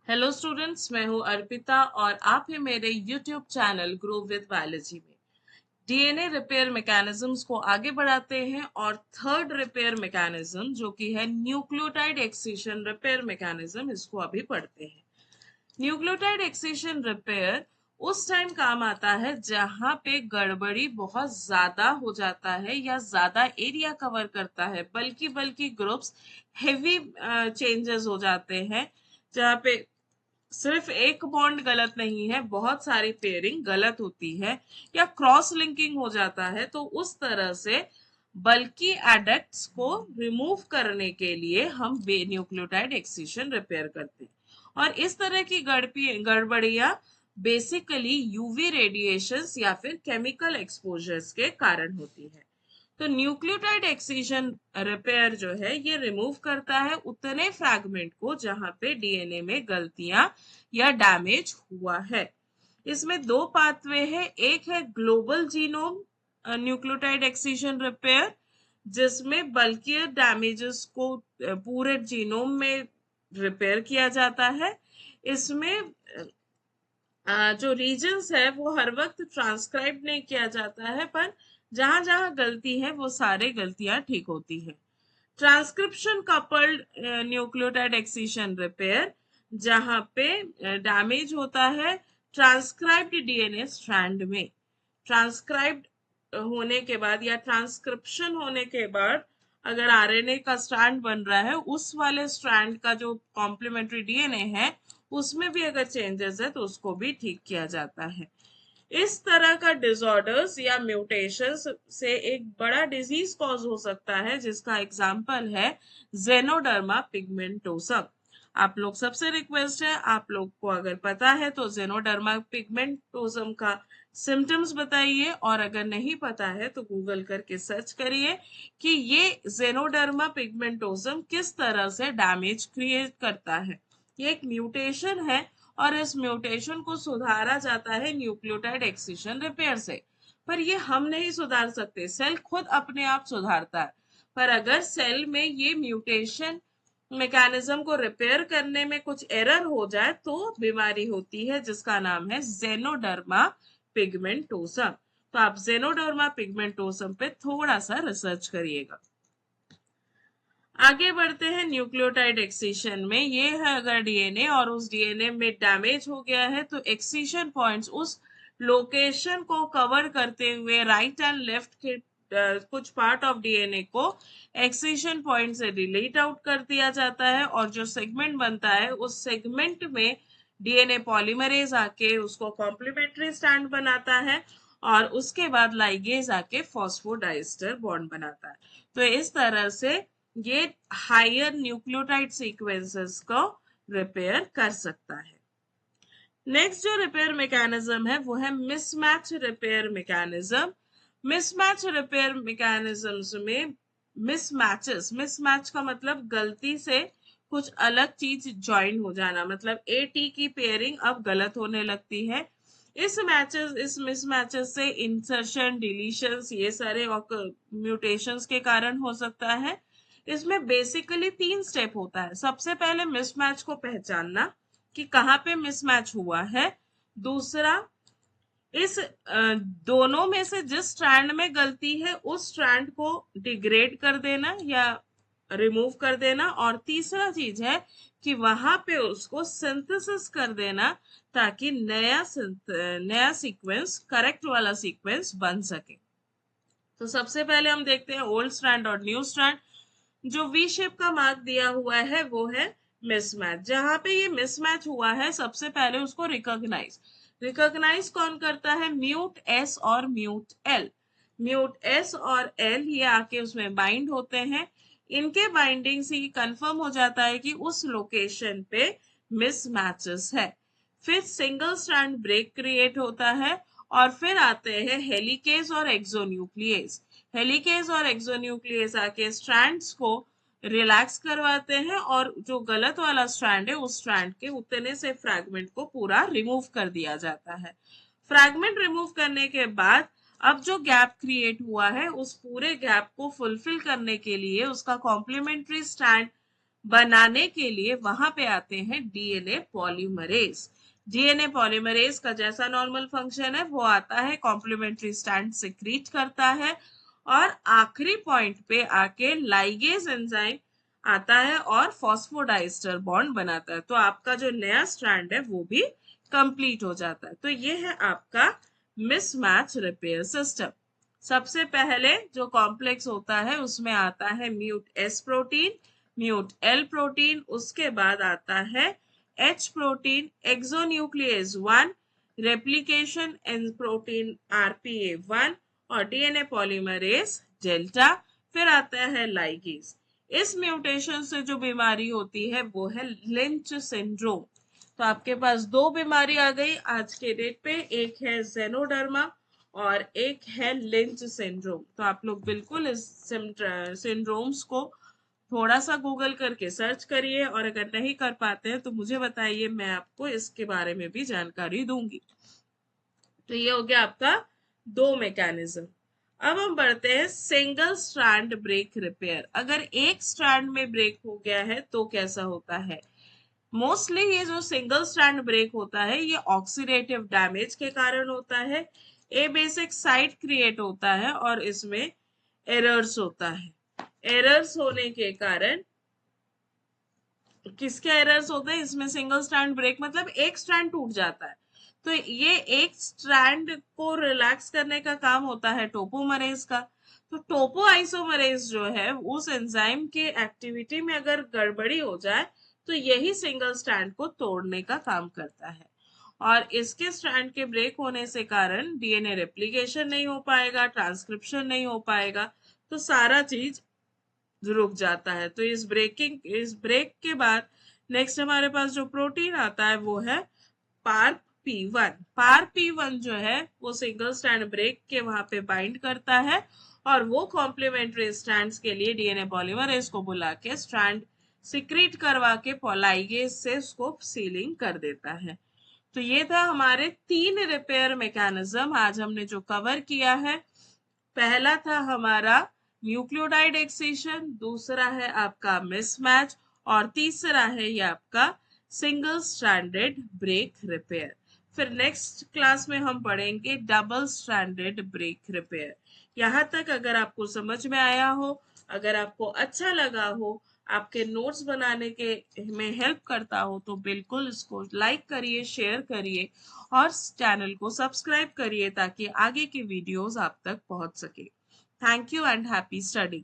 Hello students, मैं हूं अर्पिता और आप हैं मेरे YouTube channel grow with biology में। डीएनए रिपेयर मैकेनिज्म्स को आगे बढ़ाते हैं और थर्ड रिपेयर मैकेनिज्म जो कि है न्यूक्लियोटाइड एक्सीशन रिपेयर मैकेनिज्म, इसको अभी पढ़ते हैं। न्यूक्लियोटाइड एक्सीशन रिपेयर उस टाइम काम आता है जहां पे गड़बड़ी बहुत ज्यादा हो जाता है या ज्यादा एरिया कवर करता है, बल्कि ग्रुप्स हेवी चेंजेस हो जाते हैं, जहाँ पे सिर्फ एक बॉन्ड गलत नहीं है, बहुत सारी पेयरिंग गलत होती है या क्रॉस लिंकिंग हो जाता है। तो उस तरह से बल्कि एडक्ट्स को रिमूव करने के लिए हम न्यूक्लियोटाइड एक्सीशन रिपेयर करते हैं। और इस तरह की गड़बड़ियां बेसिकली यूवी रेडिएशंस या फिर केमिकल एक्सपोजर्स के कारण होती है। तो न्यूक्लियोटाइड एक्सीजन रिपेयर जो है ये रिमूव करता है उतने फ्रैगमेंट को जहां पे डीएनए में गलतियां या डैमेज हुआ है। इसमें दो पाथवे है, एक है global genome nucleotide excision repair, जिसमें बल्कि डैमेजेस को पूरे जीनोम में रिपेयर किया जाता है। इसमें जो रीजन्स है वो हर वक्त ट्रांसक्राइब नहीं किया जाता है, पर जहां जहां गलती है वो सारे गलतियां ठीक होती है। ट्रांसक्रिप्शन कपल्ड न्यूक्लियोटाइड एक्सीशन रिपेयर, जहां पे डैमेज होता है ट्रांसक्राइब्ड डीएनए स्ट्रैंड में। ट्रांसक्राइब्ड होने के बाद या ट्रांसक्रिप्शन होने के बाद अगर आरएनए का स्ट्रैंड बन रहा है, उस वाले स्ट्रैंड का जो कॉम्प्लीमेंट्री डीएनए है उसमें भी अगर चेंजेस है तो उसको भी ठीक किया जाता है। इस तरह का डिसऑर्डर्स या म्यूटेशंस से एक बड़ा डिजीज कॉज हो सकता है, जिसका एग्जांपल है जेनोडर्मा पिगमेंटोसम। आप लोग सबसे रिक्वेस्ट है, आप लोग को अगर पता है तो जेनोडर्मा पिगमेंटोसम का सिम्टम्स बताइए, और अगर नहीं पता है तो गूगल करके सर्च करिए कि ये जेनोडर्मा पिगमेंटोसम किस तरह से डैमेज क्रिएट करता है। ये एक म्यूटेशन है और इस म्यूटेशन को सुधारा जाता है न्यूक्लियोटाइड एक्सीशन रिपेयर से। पर ये हम नहीं सुधार सकते, सेल खुद अपने आप सुधारता है। पर अगर सेल में ये म्यूटेशन मैकेनिज्म को रिपेयर करने में कुछ एरर हो जाए तो बीमारी होती है, जिसका नाम है जेनोडर्मा पिगमेंटोसम। तो आप जेनोडर्मा पिगमेंटोसम पे थोड़ा सा रिसर्च करिएगा। आगे बढ़ते हैं न्यूक्लियोटाइड एक्सीशन में। ये है अगर डीएनए और उस डीएनए में डैमेज हो गया है तो एक्सीशन पॉइंट्स उस लोकेशन को कवर करते हुए राइट एंड लेफ्ट के कुछ पार्ट ऑफ डीएनए को एक्सीशन पॉइंट से डिलीट आउट कर दिया जाता है, और जो सेगमेंट बनता है उस सेगमेंट में डीएनए पॉलीमरेज आके उसको कॉम्प्लीमेंट्री स्ट्रैंड बनाता है, और उसके बाद लाइगेज आके फॉस्फोडाइस्टर बॉन्ड बनाता है। तो इस तरह से ये हायर न्यूक्लियोटाइड सीक्वेंसेस को रिपेयर कर सकता है। नेक्स्ट जो रिपेयर मैकेनिज्म है वो है mismatch repair mechanism. Mismatch repair mechanisms में मिसमैच का मतलब गलती से कुछ अलग चीज ज्वाइन हो जाना, मतलब ए टी की पेयरिंग अब गलत होने लगती है। इस मिसमैचेस से इंसर्शन डिलीशंस ये सारे म्यूटेशंस के कारण हो सकता है। इसमें बेसिकली 3 स्टेप होता है। सबसे पहले मिसमैच को पहचानना कि कहाँ पे मिसमैच हुआ है। दूसरा, इस दोनों में से जिस स्ट्रैंड में गलती है उस स्ट्रैंड को डिग्रेड कर देना या रिमूव कर देना। और तीसरा चीज है कि वहां पे उसको सिंथेसिस कर देना, ताकि नया सीक्वेंस, करेक्ट वाला सीक्वेंस बन सके। तो सबसे पहले हम देखते हैं ओल्ड स्ट्रैंड और न्यू स्ट्रैंड। जो वी शेप का मार्क दिया हुआ है वो है मिसमैच। जहां पे ये मिसमैच हुआ है सबसे पहले उसको रिकॉग्नाइज कौन करता है? म्यूट एस और म्यूट एल। म्यूट एस और एल ये आके उसमें बाइंड होते हैं। इनके बाइंडिंग से ये कंफर्म हो जाता है कि उस लोकेशन पे मिसमैचेस है। फिर सिंगल स्ट्रैंड ब्रेक क्रिएट होता है, और फिर आते हैं हेलिकेज और एक्सोन्यूक्लियस। हेलिकेज और एक्सोन्यूक्लियस आके स्ट्रैंड्स को रिलैक्स करवाते हैं, और जो गलत वाला स्ट्रैंड है उस स्ट्रैंड के उतने से फ्रैगमेंट को पूरा रिमूव कर दिया जाता है। फ्रैगमेंट रिमूव करने के बाद अब जो गैप क्रिएट हुआ है उस पूरे गैप को फुलफिल करने के लिए उसका कॉम्प्लीमेंट्री स्ट्रैंड बनाने के लिए वहां पे आते हैं डीएनए पॉलीमरेज। डीएनए पॉलीमरेज का जैसा नॉर्मल फंक्शन है वो आता है कॉम्प्लीमेंट्री स्ट्रैंड सिक्रीट करता है और आखिरी पॉइंट पे आके लाइगेज एंजाइम आता है और फॉस्फोडाइस्टर बॉन्ड बनाता है। तो आपका जो नया स्ट्रैंड है वो भी कंप्लीट हो जाता है। तो ये है आपका मिसमैच रिपेयर सिस्टम। सबसे पहले जो कॉम्प्लेक्स होता है उसमें आता है mut S protein, mut L protein, उसके बाद आता है H protein, exonuclease 1, replication N protein RPA1 और डीएनए पॉलीमरेज डेल्टा, फिर आता है लाइगेज। इस म्यूटेशन से जो बीमारी होती है वो है लिंच सिंड्रोम। तो आपके पास दो बीमारी आ गई आज के डेट पे, एक है जेनोडर्मा और एक है लिंच सिंड्रोम। तो आप लोग बिल्कुल इस सिंड्रोम्स को थोड़ा सा गूगल करके सर्च करिए और अगर नहीं कर पाते हैं तो मुझे बताइए, मैं आपको इसके बारे में भी जानकारी दूंगी। तो ये हो गया आपका दो मैकेनिज्म। अब हम बढ़ते हैं सिंगल स्ट्रैंड ब्रेक रिपेयर। अगर एक स्ट्रैंड में ब्रेक हो गया है तो कैसा होता है? मोस्टली ये जो सिंगल स्ट्रैंड ब्रेक होता है ये ऑक्सीडेटिव डैमेज के कारण होता है। ए बेसिक साइट क्रिएट होता है और इसमें एरर्स होता है। एरर्स होने के कारण, किसके एरर्स होते हैं इसमें? सिंगल स्ट्रैंड ब्रेक मतलब एक स्ट्रैंड टूट जाता है। तो ये एक स्ट्रैंड को रिलैक्स करने का काम होता है टोपोमरेज का। तो टोपो आइसोमरेज जो है उस एंजाइम के एक्टिविटी में अगर गड़बड़ी हो जाए तो यही सिंगल स्ट्रैंड को तोड़ने का काम करता है। और इसके स्ट्रैंड के ब्रेक होने से कारण डीएनए रेप्लिकेशन नहीं हो पाएगा, ट्रांसक्रिप्शन नहीं हो पाएगा, तो सारा चीज रुक जाता है। तो इस ब्रेक के बाद नेक्स्ट हमारे पास जो प्रोटीन आता है वो है पार्प P1। पार्प P1 जो है वो सिंगल स्ट्रैंड ब्रेक के वहां पे बाइंड करता है और वो कॉम्प्लीमेंट्री स्ट्रैंड्स के लिए डीएनए पॉलीमरेज को बुला के स्ट्रैंड सिक्रीट करवा के पॉलाइगेज से उसको सीलिंग कर देता है। तो ये था हमारे 3 रिपेयर मैकेनिज्म आज हमने जो कवर किया है। पहला था हमारा न्यूक्लियोटाइड एक्सेशन, दूसरा है आपका मिसमैच और तीसरा है ये आपका सिंगल स्ट्रैंडेड ब्रेक रिपेयर। फिर नेक्स्ट क्लास में हम पढ़ेंगे डबल स्ट्रैंडेड ब्रेक रिपेयर। यहाँ तक अगर आपको समझ में आया हो, अगर आपको अच्छा लगा हो, आपके नोट्स बनाने के में हेल्प करता हो तो बिल्कुल इसको लाइक करिए, शेयर करिए और चैनल को सब्सक्राइब करिए ताकि आगे की वीडियोस आप तक पहुंच सके। Thank you and happy study.